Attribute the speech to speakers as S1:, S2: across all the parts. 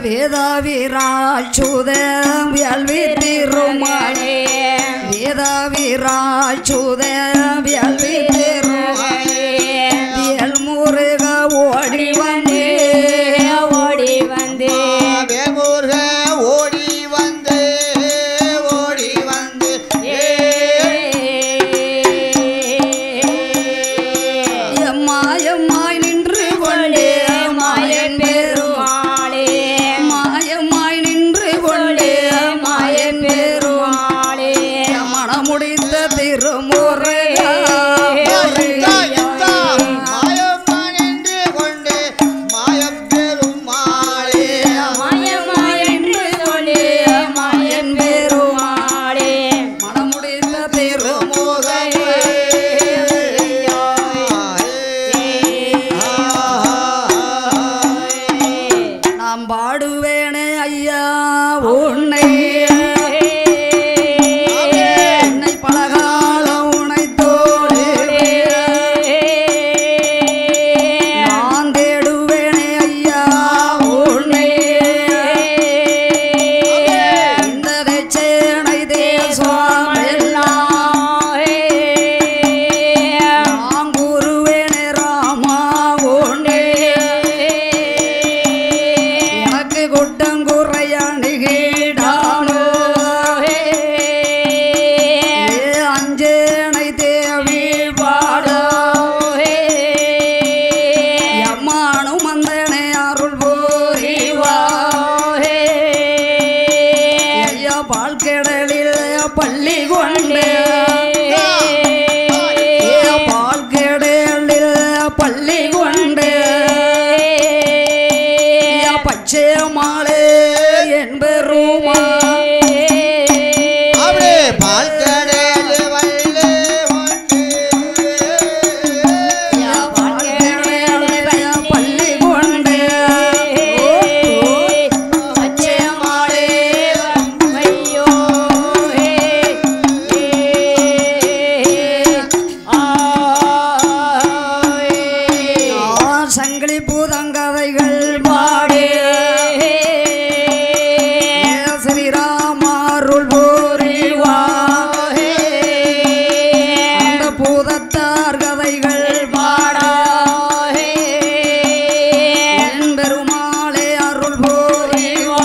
S1: வேதாவிராச்சுதம் வேள்வி திருமாலே வேதாவிராச்சுதம் வேள்வி திருமாலே வேல்முருக ஓடி வந்தே ஓடி வந்தே
S2: வேல்முருக ஓடி வந்து ஓடி வந்து
S1: மாயமாய் நின்று கொண்டே மாயன் பெருமாளே மாயமாய் நின்று கொண்டே மாயன் பெருமாளே மனமுடித்த திருமுருகா பாடுவேனே ஐயா உன்னை பலகாலம் உன்னை தோழே நான் தேடுவேனே ஐயா உன்னை இந்த சேனை தேசம் எல்லாம் நான் கூறுவேனே ராமா உன்னை கொட்டங்குறையானுகேடானோ அஞ்சேனை தேவி பாடோ எம்மானும் வந்தனே அருள் போரிவா ஐயா பால் கடலில் பள்ளி கொண்டு பால் கடலில் பள்ளி கொண்டு பச்சை மாலே என்பருமா
S2: அப்படியே பால் கடல் வள்ளி
S1: பள்ளி கொண்டு பச்சை மாலே ஐயோ சங்கிலி பூதங்கதைகள் பாடே ஸ்ரீராமருள் போரிவா அந்த பூதத்தார் கதைகள் பாடா என் பெருமாளே அருள் போரிவா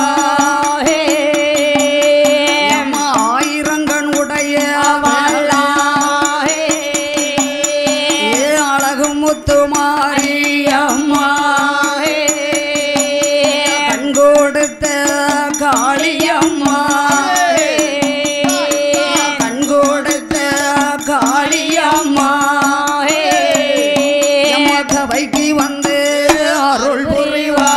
S1: ஆயிரங்கண் உடைய அழகு முத்துமாரி அம்மா கண் கொடுத்த காளியம்மா கண் கொடுத்த காளியம்மா கவைக்கு வந்து அருள் புரிவா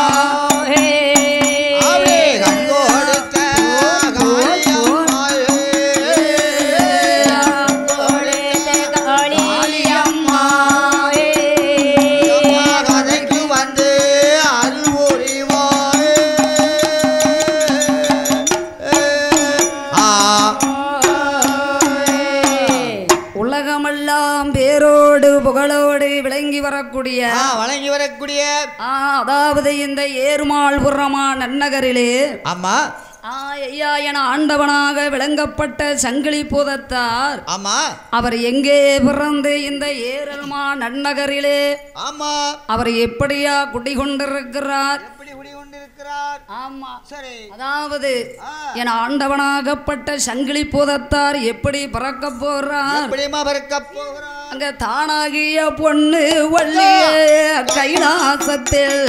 S1: உலகமெல்லாம் பேரோடு புகழோடு விளங்கி வரக்கூடிய அதாவது இந்த ஏர்மாள்புரமா நன்னகரிலே
S2: ஆமா
S1: ஐயா என ஆண்டவனாக விளங்கப்பட்ட சங்கிலி பூதத்தார்
S2: ஆமா
S1: அவர் எங்கே பிறந்து இந்த ஏரல்மா நன்னகரிலே
S2: ஆமா
S1: அவர் எப்படியா குடிகொண்டிருக்கிறார்
S2: ஆமா சரி
S1: அதாவது என ஆண்டவனாகப்பட்ட சங்கிலி பூதத்தார் எப்படி பறக்க போறார் அங்க தானாகிய பொண்ணு வள்ளியே கைலாசத்தில்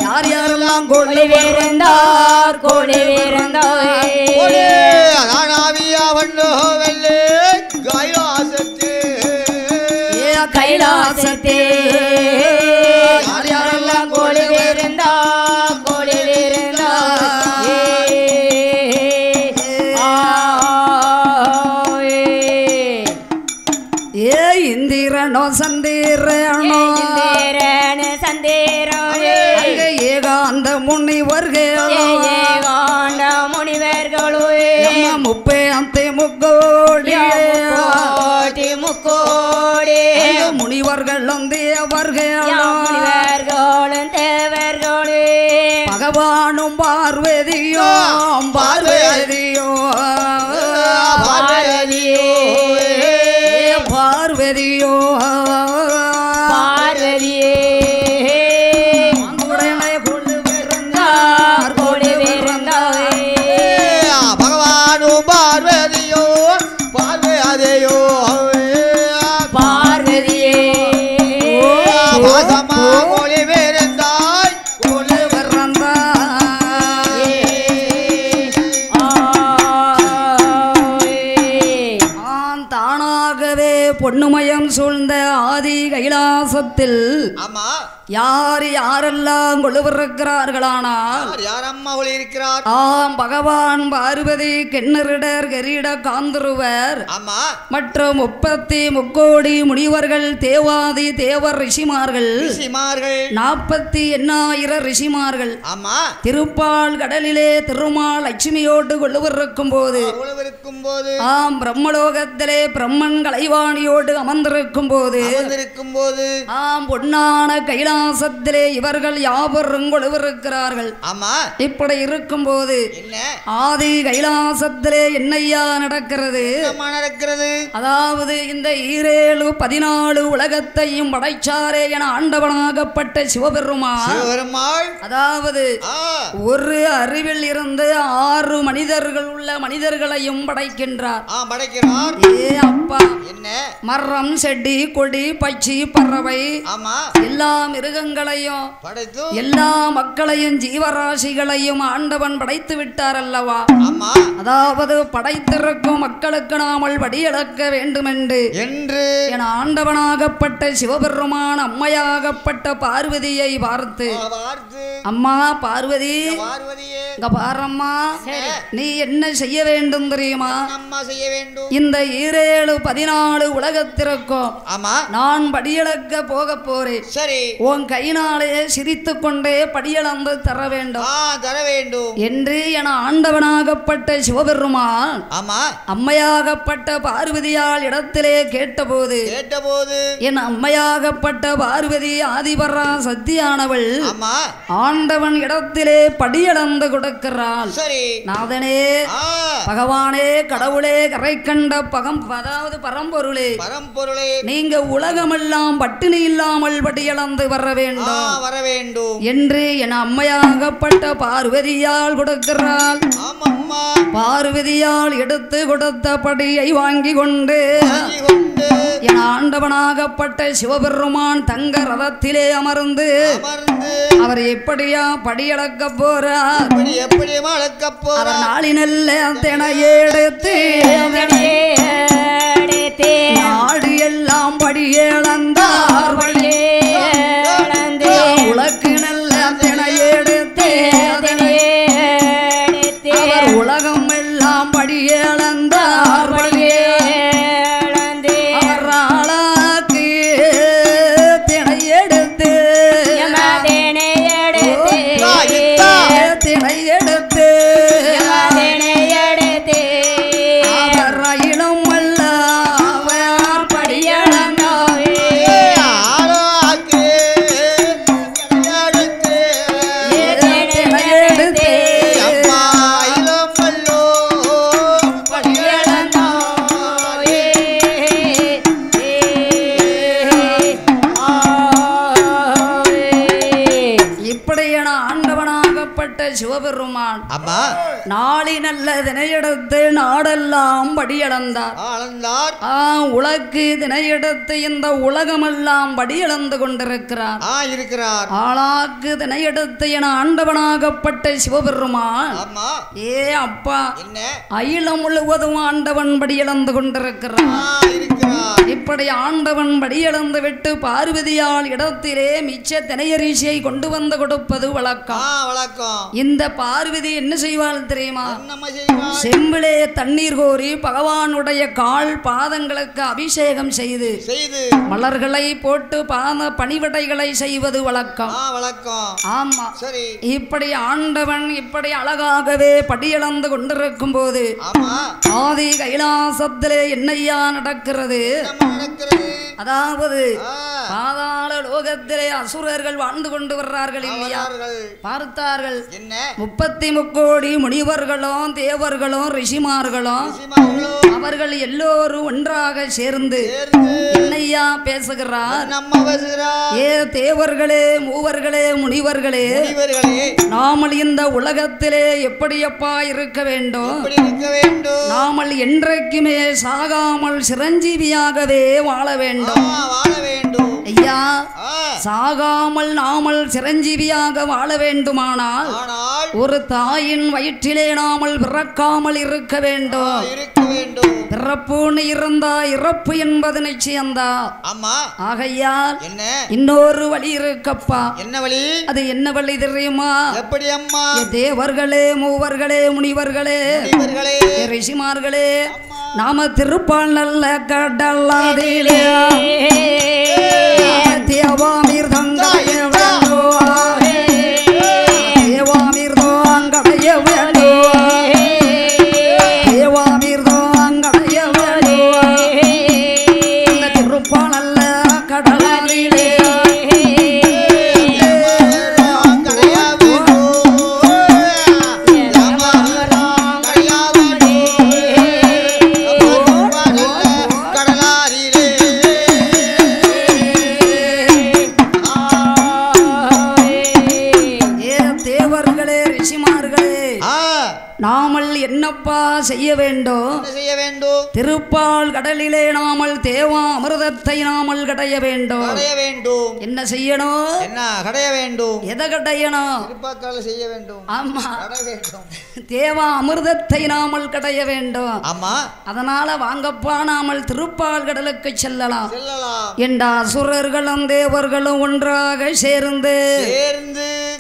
S1: யார் யாரெல்லாம் கொள்ளி வீரந்தார் கோழி வீரந்தார் கைலாசத்தே யார் யாரெல்லாம் கோழி வீரந்தா கோழி வீரந்தா ஏ இந்திரனோ சந்திரனோ சந்திரனோ அங்க ஏகாந்த முனிவர்களோ முப்பேந்தி முக்கோடி
S3: முக்கோடி
S1: முனிவர்களும் தேவர்களும்
S3: தேவர்களே
S1: பகவானும் பார்வதியும் பார்வதியும்
S3: பார்வதியே
S1: பார்வதியும்
S3: பார்வதியே
S1: உடனே கொண்டு பிறந்தார்
S3: கோடி பிறந்தாவே
S2: பகவானும் பார்வதியோ பார்வதியோ
S3: பார்வதியே
S2: பாசமா மொழி வேறந்தாய்
S1: கொண்டு பிறந்தார் தானாகவே பொன்னுமயம் சூழ்ந்த ஆதி கைலாசத்தில்
S2: ஆமா
S1: யார் யாரெல்லாம் கொழுவிருக்கிறார்களானால்
S2: யாரம்மா ஒளி இருக்கிறார்
S1: ஆம் பகவான் பார்வதி கென்னரிடர் கரீட காந்தருவர்
S2: ஆமா
S1: மற்றும் 33 முனிவர்கள் தேவாதி தேவர் ரிஷிமார்கள்
S2: ரிஷிமார்கள்
S1: 48,000 ரிஷிமார்கள்
S2: ஆமா
S1: திருப்பால் கடலிலே திருமால் லட்சுமியோடு கொழுவிருக்கும் போது
S2: உழவிருக்கும் போது
S1: ஆம் பிரம்மலோகத்திலே பிரம்மன் கலைவாணியோடு அமர்ந்திருக்கும் போது
S2: இருக்கும் போது
S1: ஆம் பொன்னான கைலாசத்திலே இவர்கள் யாவரும் கொழுவிருக்கிறார்கள்
S2: ஆமா
S1: இப்படி இருக்கும்போது
S2: என்ன
S1: ஆதி கைலாசத்திலே என்னையா நடக்கிறது
S2: என்னம்மா நடக்கிறது
S1: அதாவது இந்த 14 உலகத்தையும் படைச்சாரே என ஆண்டவனாகப்பட்ட சிவபெருமான்
S2: சிவபெருமாள்
S1: அதாவது
S2: ஆ,
S1: ஒரு அறிவில் இருந்து 6 மனிதர்கள் உள்ள மனிதர்களையும் படைக்கின்றார்
S2: படைக்கிறார்
S1: ஏ அப்பா
S2: என்ன
S1: மரம் செடி கொடி பட்சி பறவை
S2: ஆமா
S1: எல்லா மிருகங்களையும்
S2: படைத்து
S1: எல்லா மக்களையும் ஜீவராசிகளையும் ஆண்டவன் படைத்து விட்டார் அல்லவா
S2: ஆமா
S1: அதாவது படைத்திருக்கும் மக்களுக்கு நாமல் வடியளக்க வேண்டுமென்று
S2: என்று
S1: என ஆண்டவனாகப்பட்ட சிவபெருமான் அம்மையாகப்பட்ட பார்வதியை பார்த்து
S2: பார்த்து
S1: அம்மா பார்வதி
S2: பார்வதியே
S1: இங்க பாரம்மா நீ என்ன செய்ய வேண்டும் தெரியுமா
S2: அம்மா செய்ய வேண்டும்
S1: இந்த 14 உலகத்திற்கும்
S2: ஆமா
S1: நான் படியளக்க போக போறேன்
S2: சரி
S1: உன் கையினாலே சிரித்து கொண்டே படியளந்து தர வேண்டும்
S2: தர வேண்டும்
S1: என்று என ஆண்டவனாகப்பட்ட சிவபெருமான்
S2: ஆமா
S1: அம்மையாகப்பட்ட பார்வதியால் இடத்திலே கேட்டபோது என் அம்மையாகப்பட்ட பார்வதி ஆதிபரா சத்தியானவள்
S2: ஆமா
S1: ஆண்டவன் இடத்திலே படியளந்து கொடுக்கிறாள்
S2: சரி
S1: நாதனே பகவானே கடவுளே கரை கண்ட அதாவது பரம்பொருளே
S2: பரம்பொருளே
S1: நீங்க உலகமெல்லாம் பட்டினி இல்லாமல் படியளந்து வர வேண்டும் என்று என் அம்மையாகப்பட்ட பார்வதியால் கொடுக்கிறாள் பார்வதியால் எடுத்து கொடுத்த படியை வாங்கி கொண்டு என் ஆண்டவனாகப்பட்ட சிவபெருமான் தங்க ரதத்திலே அமர்ந்து அவர் எப்படியா படியளக்க போறார் அவர் நாளினல்ல தினையெடுத்து நாடு எல்லாம் படியளந்தார் உலக்கு நல்ல தினையெடுத்து அவர் உலகம் எல்லாம் படியளந்தார் அவர் ஆளாக்கு தினையெடுத்து தினையெடுத்து அவர் ரயிலும் அல்ல அவர் படியளந்தார் சிவபெருமான் நாளி நல்ல தினையெடுத்து நாடெல்லாம் படியளந்தார் உலக்கு தினையெடுத்து இந்த உலகமெல்லாம் படியளந்து கொண்டிருக்கிறார் ஆளாக்கு தினையெடுத்து என ஆண்டவனாகப்பட்ட சிவபெருமான் ஏ அப்பா அகிலம் முழுவதும் ஆண்டவன் படியளந்து கொண்டிருக்கிறார் இப்படி ஆண்டவன் படியளந்து விட்டு பார்வதியால் இடத்திலே மிச்ச தினையரிசியை கொண்டு வந்து கொடுப்பது வழக்கம்.
S2: வழக்கம்.
S1: இந்த பார்வதி என்ன செய்வாள் தெரியுமா?
S2: என்னம்மா செய்வாள்?
S1: செம்பிலே தண்ணீர் கோரி பகவானுடைய கால் பாதங்களுக்கு அபிஷேகம் செய்து மலர்களை போட்டு பாத பணிவிடைகளை செய்வது வழக்கம்.
S2: வழக்கம்.
S1: ஆமா.
S2: சரி.
S1: இப்படி ஆண்டவன் இப்படி அழகாகவே படியளந்து கொண்டிருக்கும் போது ஆதி கைலாசத்திலே என்னையா நடக்கிறது? அதாவது பாதாள லோகத்திலே அசுரர்கள் வாழ்ந்து கொண்டு வர்றார்கள் இல்லையா? பார்த்தார்கள். 33 கோடி முனிவர்களும் தேவர்களும் ரிஷிமார்களும் அவர்கள் எல்லோரும் ஒன்றாக சேர்ந்து என்னையா பேசுகிறார்? ஏ தேவர்களே, மூவர்களே, முனிவர்களே, நாமல் இந்த உலகத்திலே எப்படியப்பா இருக்க வேண்டும்? நாமல் என்றைக்குமே சாகாமல் சிரஞ்சீவியாகவே வாழ வேண்டும். ஐயா, சாகாமல் நாமல் சிரஞ்சீவியாக வாழ வேண்டுமானால் ஒரு தாயின் வயிற்றிலே நாமல் பிறக்காமல் இருக்க வேண்டும். பிறப்புன்னு இருந்தா இறப்பு என்பது நிச்சயம்தா. ஆகையால் இன்னொரு வழி இருக்கப்பா. என்ன வழி? அது என்ன வழி தெரியுமா? எப்படி அம்மா? தேவர்களே, மூவர்களே, முனிவர்களே, ரிஷிமார்களே, நாம திருப்பால் நல்ல கடலாதிலே தேவாமீர் தங்காய தேவாமீர் தாங்கடைய தேவாமீர் தாங்கடைய இந்த திருப்பால் நல்ல கடலாதிலே நாமல் என்னப்பா செய்ய வேண்டும்? திருப்பால் கடலிலே நாமல் தேவா அமிர்தத்தை நாமல் கடைய வேண்டும். என்ன செய்யணும்? என்ன கடைய வேண்டும்? எதை கடையணும்? திருப்பால் செய்ய வேண்டும். ஆமா, தேவா அமிர்தத்தை நாமல் கடைய வேண்டும். ஆமா. அதனால வாங்கப்பா நாமல் திருப்பால் கடலுக்கு செல்லலாம் என்ற அசுரர்களும் தேவர்களும் ஒன்றாக சேர்ந்து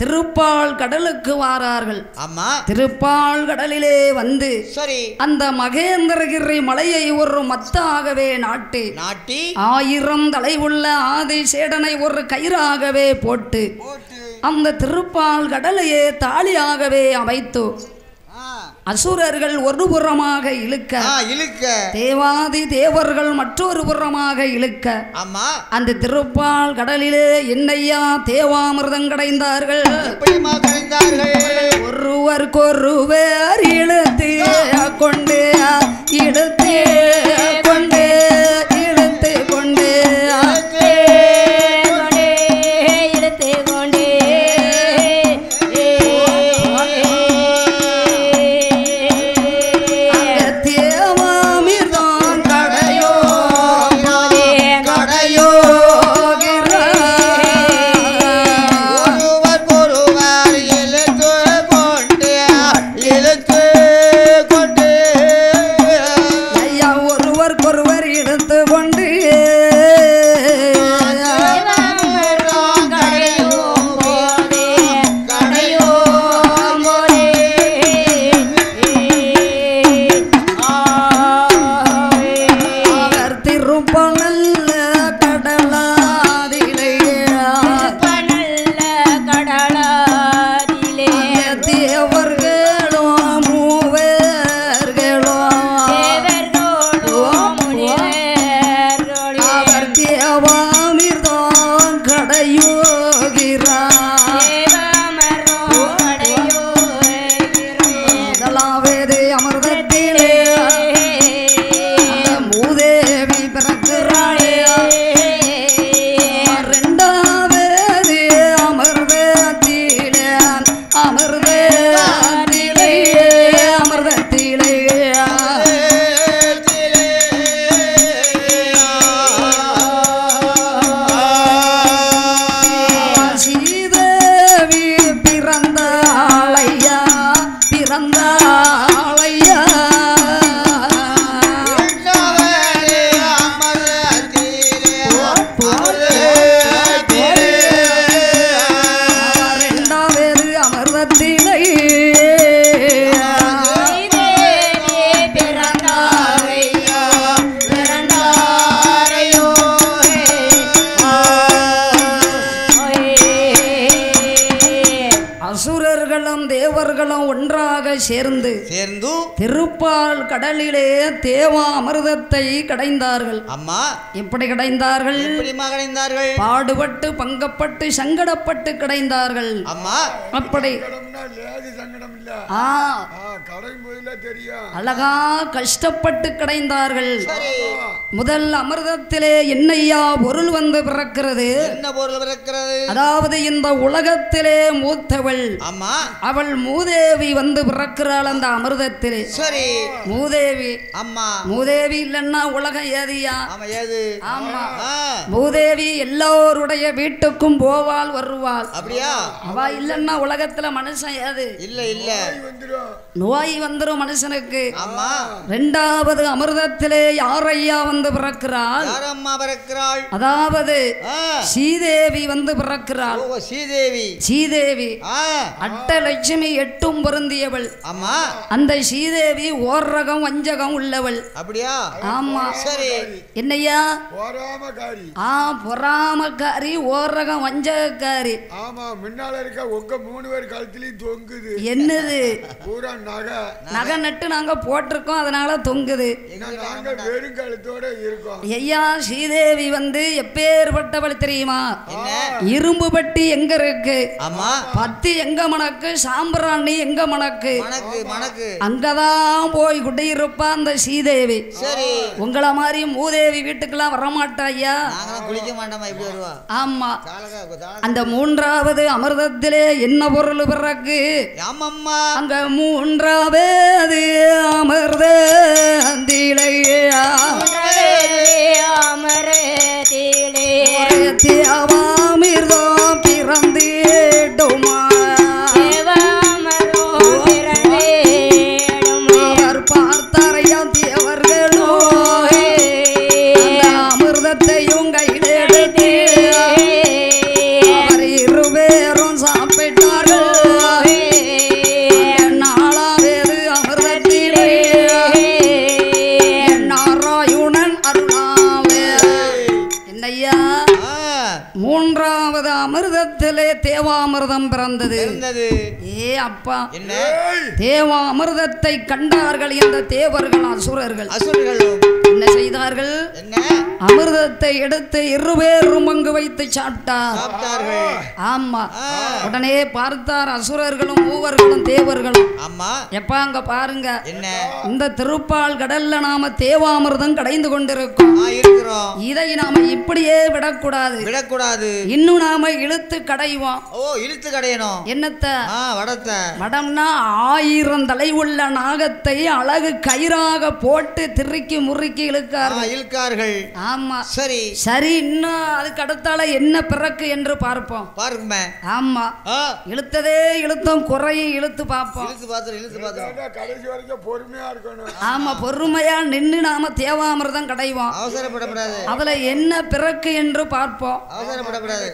S1: திருப்பால் கடலுக்கு வாரார்கள். ஆமா. திருப்பால் கடலிலே வந்து அந்த மகேந்திரகிரி மலையை ஒரு மத்தாகவே நாட்டி 1000 தலை உள்ள ஆதி சேடனை ஒரு கயிறாகவே போட்டு அந்த திருப்பால் கடலையே தாலியாகவே அமைத்து அசுரர்கள் ஒரு புறமாக இழுக்க தேவாதி தேவர்கள் மற்றொரு புறமாக இழுக்க அந்த திருப்பால் கடலிலே என்னையா தேவாமிர்தம் கடைந்தார்கள். ஒருவருக்கொருவர் இழுத்து கொண்டு இழுத்து கொண்டு இழுத்து கொண்டு இழுத்து கொண்டு சேர்ந்து திருப்பால் கடலிலே தேவா அமிர்தத்தை கடைந்தார்கள்.
S2: அம்மா
S1: எப்படி கடைந்தார்கள்? பாடுபட்டு பங்கப்பட்டு சங்கடப்பட்டு கடைந்தார்கள்.
S2: அம்மா
S1: அப்படி அழகா கஷ்டப்பட்டு கடைந்தார்கள். முதல் அமிர்தத்திலே என்னையா பொருள் வந்து பிறக்கிறது?
S2: என்ன பொருள் பிறக்கிறது?
S1: அதாவது இந்த உலகத்திலே மூத்தவள் அவள் மூதேவி வந்து பிறக்கிறாள் அந்த அமிர்தத்திலே.
S2: சரி,
S1: மூதேவி.
S2: அம்மா
S1: மூதேவி இல்லைன்னா உலகம் ஏதியா?
S2: ஆமா,
S1: மூதேவி எல்லோருடைய வீட்டுக்கும் போவாள் வருவாள்.
S2: அப்படியா?
S1: அவ இல்லைன்னா உலகத்துல மனுஷன் ஏது?
S2: இல்ல இல்ல,
S1: நோய் வந்துரும் மனுஷனுக்கு. இரண்டாவது அமிர்தத்திலே யாரையா வந்து பிறக்கிறாள்? அதாவது ஸ்ரீதேவி வந்து பிறக்கிறாள். ஸ்ரீதேவி அட்டலட்சுமி எட்டும் பொருந்தியவள். அந்த ஸ்ரீதேவி ஓர் ரகம் வஞ்சகம் உள்ளவள்.
S2: அப்படியா?
S1: ஆமா.
S2: சரி,
S1: என்னையா? பொறாமக்காரி, ஓர் ரகம் வஞ்சகக்காரி.
S4: ஆமா, முன்னால இருக்க உங்க 3 பேர் கழுத்திலையும் தொங்குது.
S1: என்னது?
S4: பூரா
S1: நகை நட்டு நாங்க போட்டிருக்கோம், அதனால தொங்குது.
S4: நாங்க வெறும் கழுத்தோட இருக்கோம்.
S1: ஐயா, ஸ்ரீதேவி வந்து எப்பேற்பட்டவள் தெரியுமா? இரும்பு பட்டி எங்க இருக்கு? பத்தி எங்க மணக்கு, சாம்பிராணி எங்க மணக்கு? அங்கதான் போய் குடியிருப்பா அந்த ஸ்ரீதேவி. உங்களை மாதிரி மூதேவி வீட்டுக்கெல்லாம் வரமாட்டா ஐயா. ஆமா. அந்த மூன்றாவது அமிர்தத்திலே என்ன பொருள் பிறகு? அங்க மூன்றாவது அமிர்தத்திலே தேவாமிர்தம் பிறந்திடுமா? அவர் பார்த்தாரையா தேவர்களோ அந்த அமிர்தத்தையும் கையிலெடுத்து அவர் இருவேரும் சாப்பிட்டார்கள். நாலாவது அமிர்தத்திலே நாராயணன் அருளாவே. என்னையா? மூன்றாவது அமிர்தத்திலே தேவாமிர்தம் பிறந்தது. ஏ அப்பா, தேவா அமிர்தத்தை கண்டார்கள் இந்த தேவர்கள் அசுரர்கள். என்ன செய்தார்கள்? அமிர்தத்தை எடுத்து இருவேரும் பங்கு வைத்து சாப்பிட்டார்கள். ஆமா. உடனே பார்த்தார் அசுரர்களும் மூவர்களும் தேவர்களும். எப்ப அங்க பாருங்க, இந்த திருப்பால் கடல்ல நாம தேவாமிர்தம் கடைந்து கொண்டிருக்கோம். இதை நாம இப்படியே விடக்கூடாது. இன்னும் நாம இழுத்து கடைவோம்.
S2: இழுத்து கடையணும்.
S1: என்னத்த?
S2: வடம்னா
S1: 1000 தலை உள்ள நாகத்தை அழகு கயிறாக போட்டு திருக்கி முறுக்கி இழுக்கார்கள். ஆமா.
S2: சரி
S1: சரி, இன்னும் அதுக்கு அடுத்தால என்ன பிறக்கு என்று பார்ப்போம்.
S2: பாருங்க.
S1: ஆமா. இழுத்ததே இழுத்தோம், குறையும் இழுத்து பார்ப்போம்.
S4: கடைசி வரைக்கும் பொறுமையா இருக்கணும்.
S1: ஆமா, பொறுமையா நின்று நாம தேவாமிர்தம் கடைவோம்.
S2: அவசரப்படக்கூடாது.
S1: அதுல என்ன பிறக்கு என்று பார்ப்போம்.
S2: அவசரப்படக்கூடாது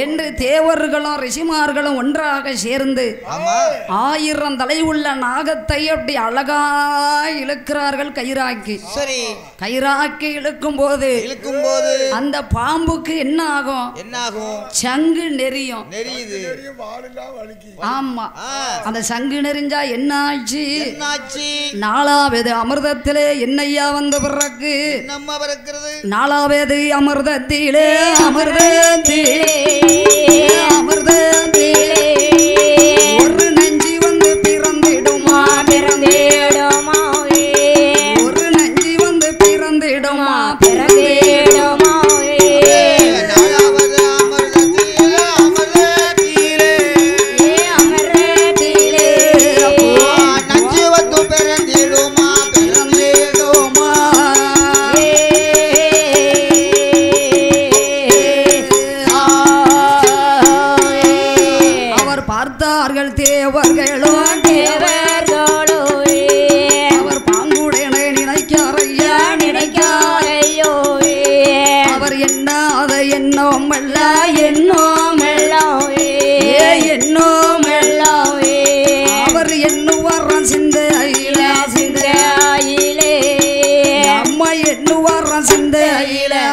S1: என்று தேவர்களும் ரிஷிமார்களும் ஒன்றாக சேர்ந்து 1000 தலை உள்ள நாகத்தை அப்படி அழகா இழுக்கிறார்கள் கயிறாக்கி.
S2: சரி,
S1: கயிறாக்கி இழுக்கும் போது அந்த பாம்புக்கு என்ன ஆகும்? சங்கு நெறியும். ஆமா. அந்த சங்கு நெறிஞ்சா என்ன ஆச்சு? நாலாவது அமிர்தத்திலே என்னையா வந்த பிறகு? நாலாவது அமிர்தத்திலே ஒரு நஞ்சி வந்து பிறந்திடுமா? ஒரு நஞ்சி வந்து பிறந்திடுமா? தேவர்களோ அவர் பாங்குடனே நினைக்காரையோ. அவர் எண்ணாத எண்ணோமல்ல அவர் எண்ணுவாரம் சிந்தையிலே அம்மா எண்ணுவாரம் சிந்தையிலே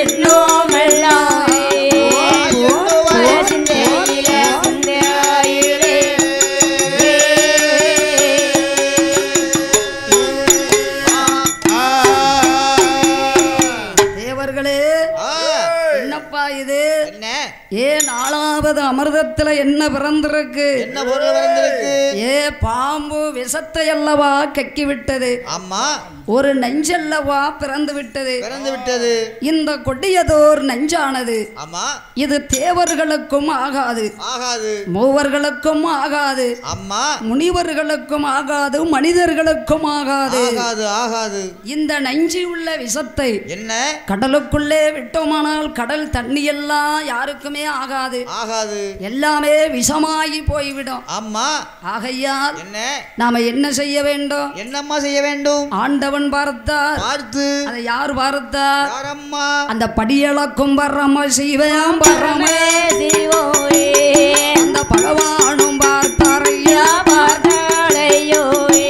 S2: எண்ணோ
S1: நாலாவது அமிர்தத்துல என்ன பிறந்திருக்கு?
S2: என்ன பொருள் பிறந்திருக்கு?
S1: ஏ பாம்பு விஷத்தை அல்லவா கக்கி விட்டது.
S2: ஆமா.
S1: ஒரு நஞ்சல்லவா பிறந்து விட்டது.
S2: பிறந்து விட்டது.
S1: இந்த கொடியதோர் நஞ்சானது.
S2: ஆமா.
S1: இது தேவர்களுக்கும் ஆகாது.
S2: ஆகாது.
S1: மூவர்களுக்கும் ஆகாது.
S2: அம்மா.
S1: முனிவர்களுக்கும் ஆகாது. மனிதர்களுக்கும் ஆகாது.
S2: ஆகாது. ஆகாது.
S1: இந்த நஞ்சு உள்ள விஷத்தை
S2: என்ன
S1: கடலுக்குள்ளே விட்டோமானால் கடல் தண்ணி எல்லாம் யாருக்குமே ஆகாது.
S2: ஆகாது.
S1: எல்லாமே விஷமாகி போய்விடும்.
S2: அம்மா.
S1: ஆகையால்
S2: என்ன
S1: நாம என்ன செய்ய வேண்டும்?
S2: என்னம்மா செய்ய வேண்டும்?
S1: ஆண்டவன் பார்த்தார்.
S2: பார்த்து
S1: அதை யார் பார்த்தார்?
S2: யாரம்மா?
S1: அந்த படியளக்கும் பரம சிவம் பரம
S3: சிவோயே
S1: அந்த பகவானும் பார்த்தாரையா
S3: பார்த்தாளையோயே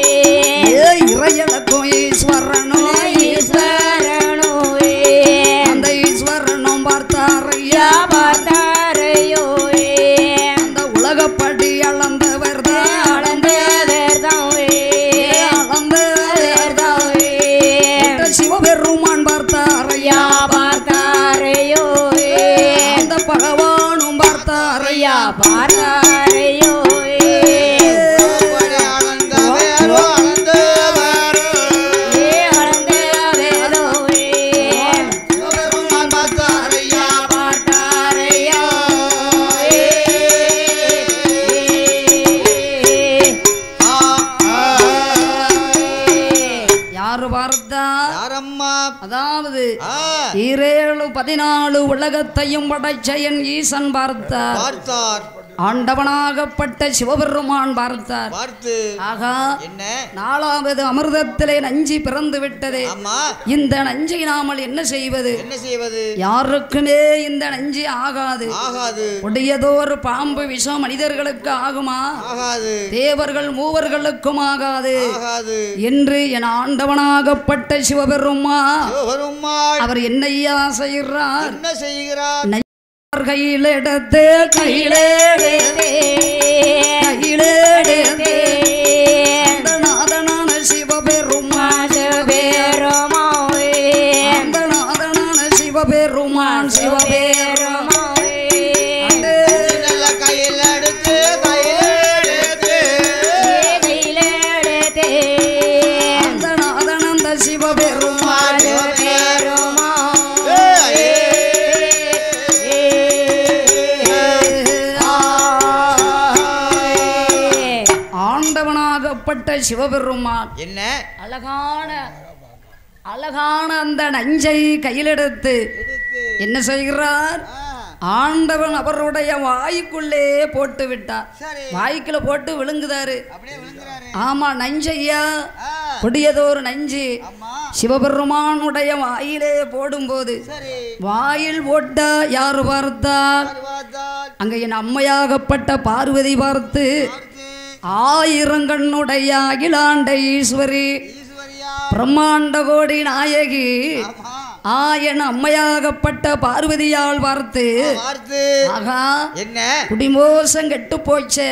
S1: இறையளக்கும் ஈஸ்வரனோ
S3: ஈஸ்வரனோயே
S1: அந்த ஈஸ்வரனும் பார்த்தாரையா
S3: பார்த்தாரையோயே
S1: அந்த உலகப்படி அளந்தவர் தான்
S3: அளந்ததர்தாவே
S1: அளந்ததர்தாவே சிவபெருமான் பார்த்தாரையா
S3: பார்த்தாரையோயே
S1: அந்த பகவானும் பார்த்தாரையா
S3: பார்த்தாரையோயே
S1: அதாவது 14 உலகத்தையும் படைச்ச என் ஈசன் பார்த்தார். ஆண்டவனாகப்பட்ட சிவபெருமான் பார்த்தார். ஆகா
S2: என்ன
S1: நாலாவது அமிர்தத்திலே நஞ்சி பிறந்து விட்டது. இந்த நஞ்சை நாமல் என்ன செய்வது? யாருக்குமே இந்த நஞ்சி ஆகாது. கொடியதோர் பாம்பு விஷம் மனிதர்களுக்கு ஆகுமா? தேவர்கள் மூவர்களுக்கும் ஆகாது என்று என் ஆண்டவனாகப்பட்ட சிவபெருமான் அவர் என்னையா செய்கிறார்? கையிலெடுத்து கையிலெடுத்து நாதனான சிவபெருமான் அந்த நாதனான சிவபெருமான் அந்த நாதனந்த சிவபெருமான் சிவபெருமான்
S2: என்ன
S1: அழகான அந்த நஞ்சை கையிலெடுத்து என்ன செய்கிறார்? ஆண்டவன் அவருடைய வாய்க்குள்ளே போட்டு விட்டார். வாய்க்குள்ள போட்டு விழுங்குதாரு. ஆமா நஞ்சையா கொடியதோர் நஞ்சு சிவபெருமானுடைய வாயிலே போடும்போது வாயில் போட்ட யாரு பார்த்தால் அங்க என் அம்மையாகப்பட்ட பார்வதி பார்த்து 1000 கண்ணுடைய அகிலாண்ட ஈஸ்வரி பிரம்மாண்ட கோடி நாயகி என் அம்மையாகப்பட்ட பார்வதியால் பார்த்து ஆகா
S2: என்ன
S1: குடிமோசம் கெட்டு போச்சே.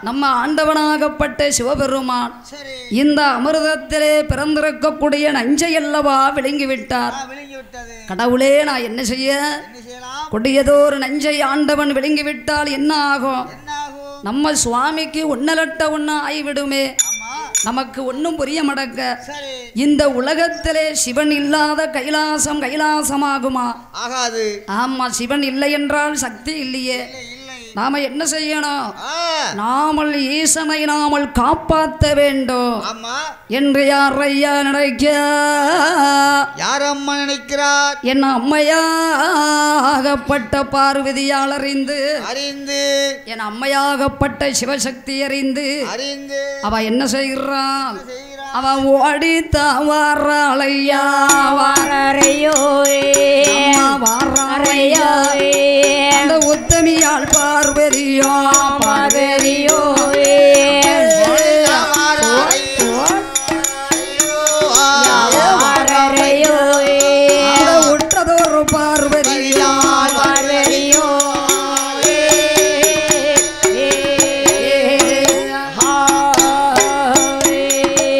S1: நம்ம ஆண்டவனாகப்பட்ட சிவபெருமான் இந்த அமிர்தத்திலே பிறந்திருக்கக்கூடிய நஞ்சை அல்லவா விழுங்கிவிட்டார். கடவுளே நான் என்ன செய்ய? கொடியதோர் நஞ்சை ஆண்டவன் விழுங்கிவிட்டால் என்ன ஆகும்? நம்ம சுவாமிக்கு ஒன்னலட்ட ஒன்னு ஆகிவிடுமே. நமக்கு ஒன்னும் புரிய மடக்க இந்த உலகத்திலே சிவன் இல்லாத கைலாசம் கைலாசமாகுமா?
S2: ஆகாது.
S1: ஆமா சிவன் இல்லை என்றால் சக்தி இல்லையே. நாம என்ன செய்யணும்? நாமல் ஈசனை நாமல் காப்பாற்ற வேண்டும் என்று யார் ஐயா நினைக்க?
S2: யார் அம்மா நினைக்கிறார்?
S1: என் அம்மையாகப்பட்ட பார்வதியால் அறிந்து என் அம்மையாகப்பட்ட சிவசக்தி அறிந்து அவ என்ன செய்கிறாள்? அவ ஓடித்தாவாரையா அந்த உத்தமியால் பார்வதியோ உற்றதொரு பார்வதியோ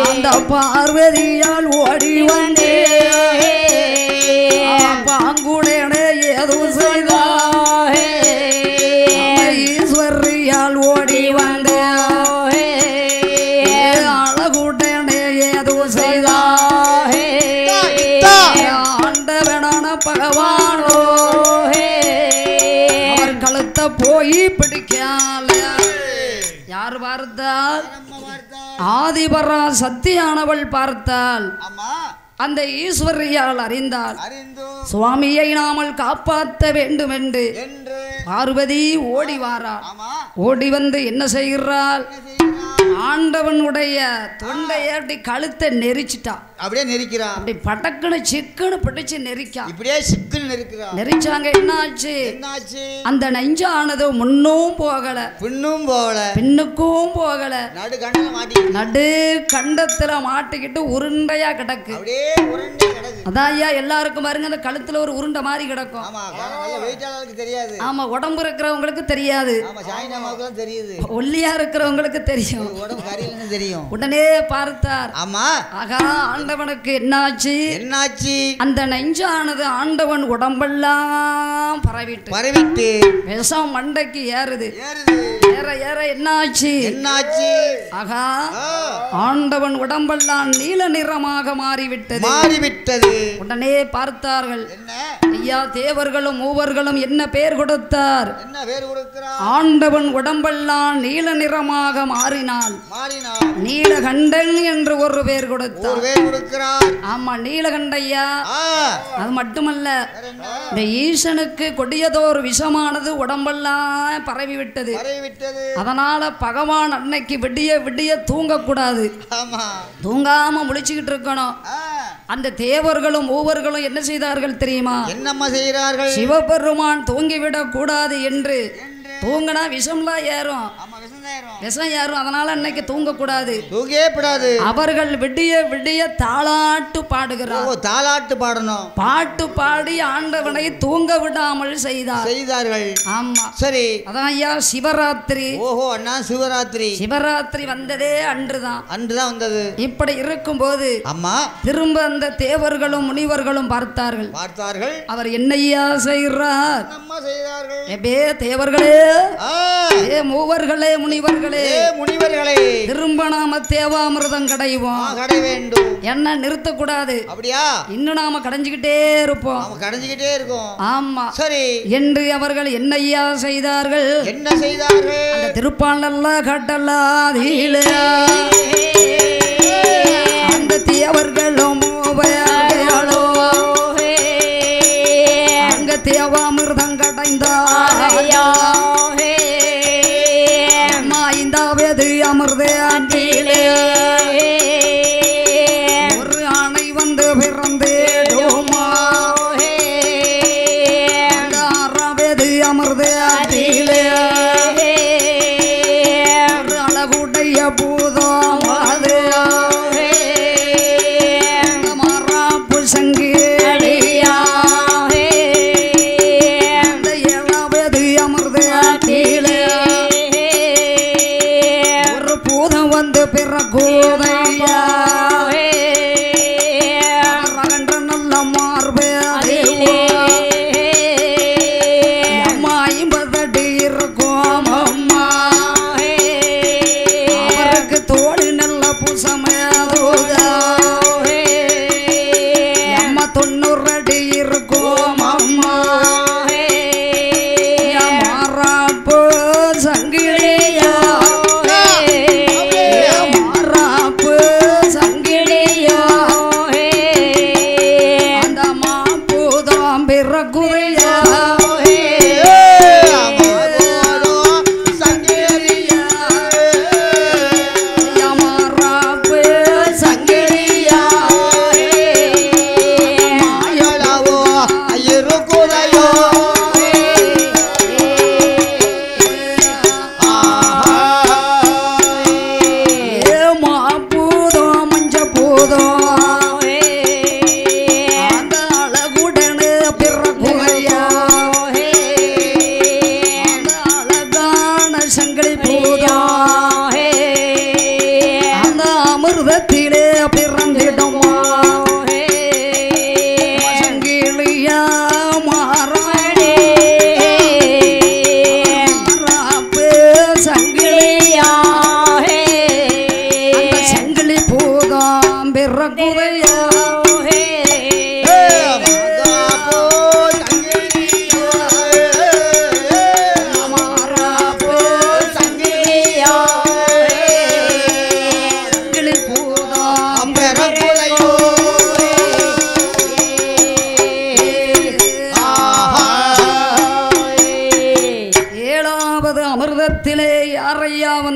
S1: அந்த பார்வதியால் ஓடி வந்தே பாங்குடனே ஏதோ செய்தார். போய் பிடிக்கால யார் பார்த்தால் ஆதிபரா சத்தியானவள் பார்த்தால் அந்த ஈஸ்வரியால் அறிந்தாள் சுவாமியை நாமல் காப்பாற்ற வேண்டும் என்று பார்வதி ஓடி வாராள். ஓடி வந்து என்ன செய்கிறாள்? ஆண்டவனுடைய தொண்டையை அப்படி கழுத்தை நெரிச்சிட்டா.
S2: அப்படியே நெரிக்கிறா.
S1: அப்படி பட்டக்குன்னு சிக்குன்னு பிடிச்சு நெரிக்கா.
S2: இப்படியே சிக்குன்னு நெரிக்கிறா.
S1: நெரிச்சாங்க. என்னாச்சு? அந்த நெஞ்சானது முன்னும் போகல
S2: பின்னும் போகல
S1: பின்னுக்கும் போகல.
S2: நடு
S1: கண்டத்துல மாட்டிக்கிட்டு உருண்டையா கிடக்கு. அதான் ஐயா எல்லாருக்கும் பாருங்க அந்த கழுத்துல ஒரு உருண்டை மாதிரி கிடக்கும்.
S2: தெரியாது.
S1: ஆமா உடம்பு இருக்கிறவங்களுக்கு தெரியாது. ஒல்லியா இருக்கிறவங்களுக்கு தெரியும். உடனே பார்த்தார்.
S2: ஆமா
S1: ஆகா ஆண்டவனுக்கு என்னாச்சு? அந்த நெஞ்சானது ஆண்டவன் உடம்பெல்லாம் பரவிட்டு விஷம் மண்டைக்கு ஏறுது. ஏற ஏற என்னாச்சு? ஆகா ஆண்டவன் உடம்பெல்லாம் நீல நிறமாக மாறிவிட்டது. உடனே பார்த்தார்கள். ஐயா தேவர்களும் மூவர்களும் என்ன பெயர் கொடுத்தார்? ஆண்டவன் உடம்பெல்லாம் நீல நிறமாக மாறினால் நீலகண்டன் என்று ஒரு பேர் கொடுத்தார். ஆமா நீலகண்டையா. அது மட்டுமல்ல இந்த ஈசனுக்கு கொடியதோர் விஷமானது உடம்பெல்லாம் பரவிவிட்டது. அதனால பகவான் அன்னைக்கு விடிய தூங்கக்கூடாது. தூங்காம முழிச்சுக்கிட்டு இருக்கணும். அந்த தேவர்களும் மூவர்களும் என்ன செய்தார்கள் தெரியுமா?
S2: என்னம்மா செய்கிறார்கள்?
S1: சிவபெருமான் தூங்கிவிடக் கூடாது என்று. தூங்கினா விஷம்லாம் ஏறும். விஷம் ஏறும். அதனால அன்னைக்கு தூங்கக்கூடாது. அவர்கள் விடிய தாளாட்டு பாடுகிறார்.
S2: தாளாட்டு பாடணும்.
S1: பாட்டு பாடி ஆண்டவனை தூங்க விடாமல் செய்தார்கள். ஆமா
S2: சரி.
S1: அதான் ஐயா சிவராத்திரி.
S2: ஓஹோ அண்ணா சிவராத்திரி
S1: வந்ததே அன்றுதான்
S2: வந்தது.
S1: இப்படி இருக்கும்போது அம்மா திரும்ப அந்த தேவர்களும் முனிவர்களும் பார்த்தார்கள். அவர் என்னையா செய்கிறார்? தேவர்களே மூவர்களே முனிவர்களே திரும்ப நாம தேவாமிர்தம் கடைவோம். என்ன நிறுத்தக்கூடாது. அப்படியா? இன்னும் நாம கடைஞ்சுக்கிட்டே இருப்போம். ஆமா சரி என்று அவர்கள் என்னையா செய்தார்கள்? அந்த திருப்பாண்டல்ல கட்டலாதீல அந்த தேவர்களும் அங்க தேவாமிர்தம் கடைந்தாயா ஐந்தாவது அமிர்தே ஆண்டிலே ஒரு ஆணை வந்து பிறந்தேடுமா ஆறாவது அமிர்தே ஆண்டிலே ஒரு அழகுடைய பூதம் அது மாறாப்பு சங்கேடியா அந்த ஏழாவது அமிர்தே ஆண்டிலே வந்து பிறகோதையா ரகன்ற நல்ல மார்பே அம்மா 50 அடி இருக்கும். அம்மா அவருக்கு தோழி நல்ல புசமே அம்மா 90 அடி இருக்கும். அம்மா மாறாப்பு சங்கிலியா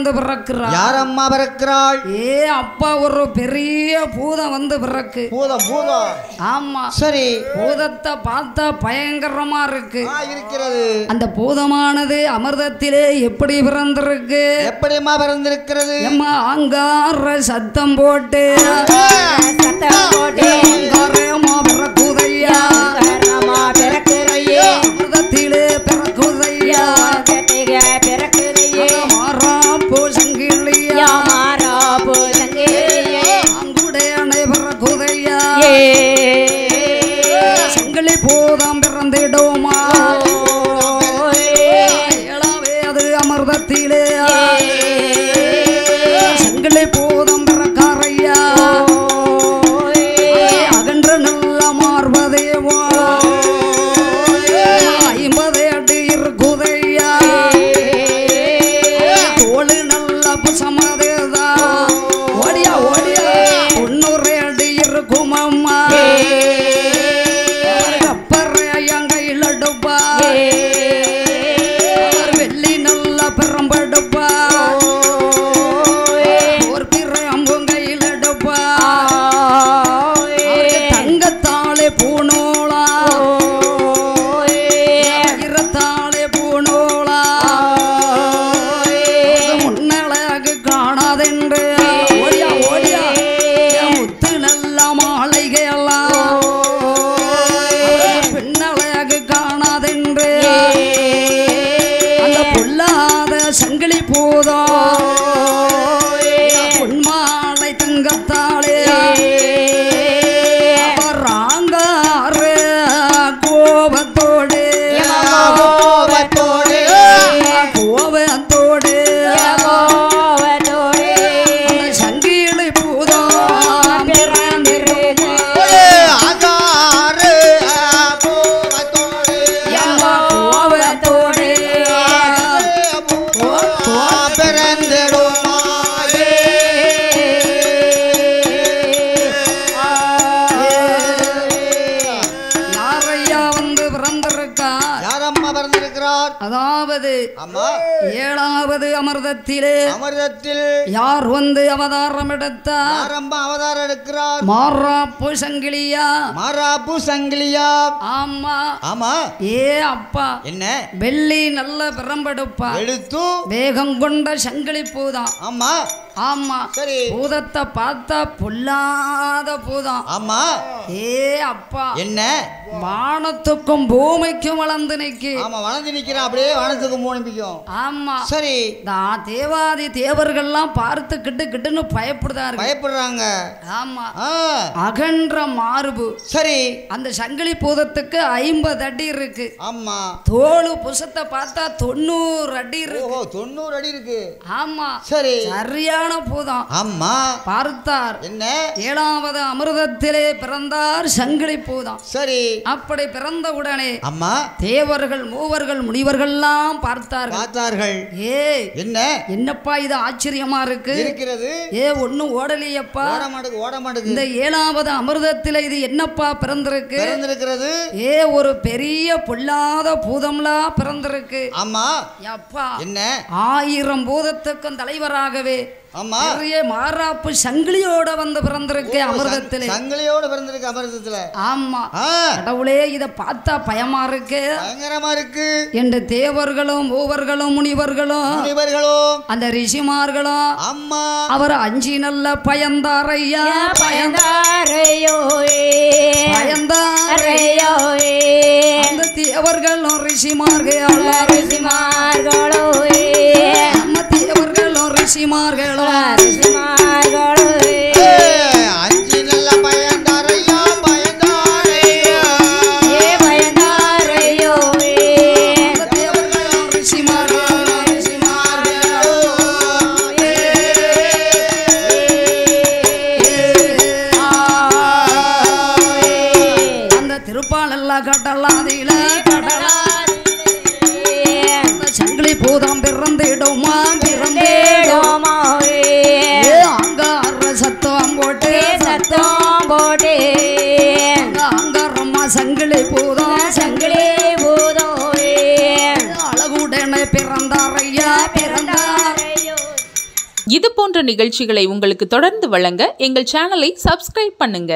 S1: வந்து பிறக்கிறார்.
S2: யார் அம்மா பிறக்கிறாள்?
S1: ஏ அப்பா ஒரு பெரிய பூதம் வந்து பிறக்கு.
S2: பூதம் பூதம்.
S1: ஆமா
S2: சரி.
S1: பூதத்தை பார்த்தா பயங்கரமா இருக்கு.
S2: இருக்கிறது.
S1: அந்த பூதமானது அமிர்தத்திலே எப்படி பிறந்திருக்கு?
S2: எப்படிமா பிறந்திருக்கிறது?
S1: எம்மா அங்கார சத்தம் போட்டு அங்காரமா பிறக்குதையா, அமிர்தத்திலே பிறக்குதையா, மாறாப்பூ சங்கிலியா, அங்குடையானை பிறக்குதையா, சங்கிலி பூதம் பிறந்திடுமா, ஏழாவே அது அமிர்தத்திலே சங்கிலி பூதம் பிறக்காரையா, அகன்ற நல்ல மார்பதேவா 50 அடி இருக்குதையா, தோளு நல்ல புசமதேதா, ஓடியா ஓடியா 90 அடி இருக்கும் அம்மா, கப்பரை என் கையில் அடுப்பா, வெள்ளி நல்ல பெரம்படுப்பா, ஒரு பிறம்பும் கையில் அடுப்பா, தங்கத்தாலே பூணோளா, இரத்தாலே பூணோளா, முன்னழகு காணாதென்று ஓடியா ஓடியா முத்து நல்ல மாளிகையெல்லாம் பின்னழகு காணாதென்று அந்த பொல்லாத சங்கிலி பூதம் பொன்மாலை தங்கத்தாலே ராங்காறு கோபத்தோடு கோபத்தோடு சங்கிலி பூதம் பிறந்திருக்கும். கோபத்தோடு யாரையா வந்து பிறந்திருக்கா?
S2: யாரம்மா பிறந்திருக்கிறார்?
S1: அதாவது
S2: அம்மா
S1: 7வது அமிர்தத்திலே
S2: அமிர்தத்தில்
S1: யார் வந்து அவதாரம் எடுத்தார்?
S2: யாரம்மா அவதாரம் எடுக்கிறார்?
S1: மாறாப்பு சங்கிலியா.
S2: மாறாப்பு சங்கிலியா.
S1: ஆமா
S2: ஆமா.
S1: ஏ அப்பா
S2: என்ன?
S1: வெள்ளி நல்ல பிரம்பெடுப்பா,
S2: எடுத்து
S1: வேகம் கொண்ட சங்கிலி பூதம்.
S2: ஆமா.
S1: ஆமா
S2: சரி.
S1: பூதத்தை பார்த்தா பொல்லாத பூதம்.
S2: ஆமா.
S1: ஏ அப்பா
S2: என்ன?
S1: வானத்துக்கும் பூமிக்கும் வளர்ந்து நிக்கு.
S2: ஆமா வளர்ந்து நிக்கிறான், அப்படியே வானத்துக்கு மூணிப்பிக்கும்.
S1: ஆமா
S2: சரி.
S1: தேவாதி தேவர்கள்லாம் பார்த்து கிட்டு கிட்டுன்னு பயப்படுதாரு,
S2: பயப்படுறாங்க.
S1: ஆமா
S2: ஆ.
S1: அகன்ற மார்பு.
S2: சரி.
S1: அந்த சங்கிலி பூதத்துக்கு 50 அடி இருக்கு.
S2: ஆமா.
S1: தோளு புசத்தை பார்த்தா 90 அடி இருக்கு.
S2: ஓ 90 அடி இருக்கு.
S1: ஆமா
S2: சரி.
S1: சரியான பூதம்.
S2: ஆமா.
S1: பார்த்தார்.
S2: என்ன?
S1: 7வது அமிர்தத்திலே பிறந்தார் சங்கிலி பூதம்.
S2: சரி.
S1: அப்படி பிறந்த உடனே
S2: அம்மா
S1: தேவர்கள் மூவர்கள் முனிவர்கள்லாம் பார்த்தார்கள். ஏ
S2: என்ன?
S1: என்னப்பா இது ஆச்சரியமா இருக்கு
S2: இருக்கிறது.
S1: ஏ ஒண்ணும் ஓடலையப்பா,
S2: ஓட மாட்டேங்குது.
S1: இந்த 7வது அமிர்தத்தில இது என்னப்பா பிறந்திருக்கு? ஏ ஒரு பெரிய பொல்லாத பூதம்லாம் பிறந்திருக்கு.
S2: ஆமா.
S1: அப்பா
S2: என்ன?
S1: 1000 பூதத்துக்கும் தலைவராகவே
S2: ஆமா
S1: நிறைய மாறாப்பு சங்கிலியோட வந்து பிறந்திருக்கு அமிர்தத்திலே.
S2: சங்கிலியோட பிறந்திருக்கு அமிர்தத்துல.
S1: ஆமா கடவுளே இத பார்த்தா பயமா இருக்கு,
S2: பயங்கரமா இருக்கு
S1: என்று தேவர்களும் மூவர்களும் முனிவர்களும் அந்த ரிஷிமார்களும்
S2: அம்மா
S1: அவர் அஞ்சி நல்ல பயந்தாரையா
S3: பயந்தாரையோ
S1: பயந்தாரையோ அந்த தேவர்களும் ரிஷிமார்களோ நம்ம தேவர்களும் ரிஷிமார்களோ
S2: அஞ்சி நல்ல பயந்தாரையா பயந்தாரையா
S3: பயந்தாரையோ
S1: அந்த தேவர்களும் ரிஷிமார்களோ அந்த திருப்பாலல்ல கடலாதில சங்கிலி பூதம் பிறந்திடுமா
S3: பிறந்தேடோமா
S5: இது போன்ற நிகழ்ச்சிகளை உங்களுக்கு தொடர்ந்து வழங்க எங்கள் சேனலை சப்ஸ்கிரைப் பண்ணுங்க.